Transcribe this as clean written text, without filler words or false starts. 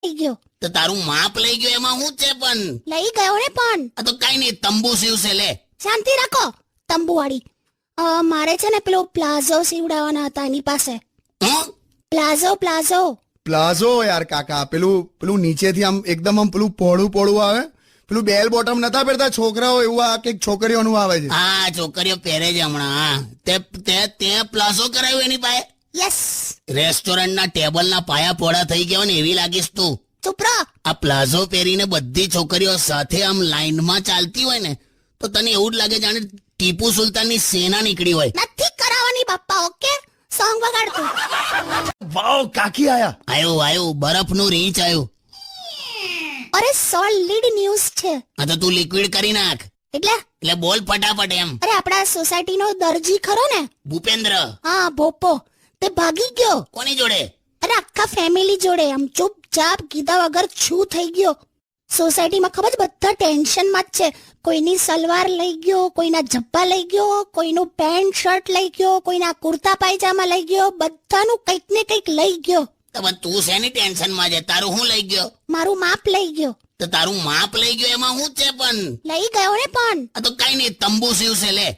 લઈ ગયો. તો તારું માપ લઈ ગયો એમાં હું છે પણ? લઈ ગયો ને પણ. આ તો કઈ નહીં, તંબુ સીવશે લે. શાંતિ રાખો તંબુવાળી. મારે છે ને પેલો પ્લાઝો સીવડાવવાના હતા એની પાસે. હું પ્લાઝો પ્લાઝો યાર કાકા, પેલું નીચેથી આમ એકદમ આમ પેલું પહોળું આવે, પેલું બેલ બોટમ નતા પહેરતા છોકરાઓ, એવું આ કઈક છોકરીઓનું આવે છે. હા, છોકરીઓ પહેરે છે હમણાં. હા, તે પ્લાઝો કરાવ્યું એની પાસે? યસ. રેસ્ટોરન્ટના ટેબલના પાયા પોળા થઈ ગયા ને એવી લાગીશ તું. ચૂપ રહો. આ પ્લાઝો પહેરીને બધી છોકરીઓ સાથે આમ લાઈનમાં ચાલતી હોય ને તો તને એવું જ લાગે જાણે ટીપુ સુલતાનની સેના નીકળી હોય. નથી કરાવવાની બાપ્પા. ઓકે, સોંગ વગાડતું. વાવ, કાકી આયા. આયો બરફનું રીંચ આવ્યું. અરે સોલિડ ન્યૂઝ છે. આ તો તું લિક્વિડ કરી નાખ. એટલે બોલ ફટાફટ એમ. અરે આપણા સોસાયટીનો દરજી ખરો ને, ભૂપેન્દ્ર. હા ભોપો, તે ભાગી ગયો. કોની જોડે? અરે આખા ફેમિલી જોડે આમ ચૂપચાપ કીધા વગર છું થઈ ગયો. સોસાયટીમાં ખબર છે બધા ટેન્શનમાં જ છે. કોઈની સલવાર લઈ ગયો, કોઈના જબ્બા લઈ ગયો, કોઈનું પેન્ટ શર્ટ લઈ ગયો, કોઈના કુર્તા પાયજામા લઈ ગયો, બધાનું કંઈક ને કંઈક લઈ ગયો. તો બસ તું શેની ટેન્શનમાં છે? તારું શું લઈ ગયો? મારું માપ લઈ ગયો. તો તારું માપ લઈ ગયો એમાં શું છે પણ? લઈ ગયો ને પણ. આ તો કઈ નહીં, તંબુ સીવશે લે.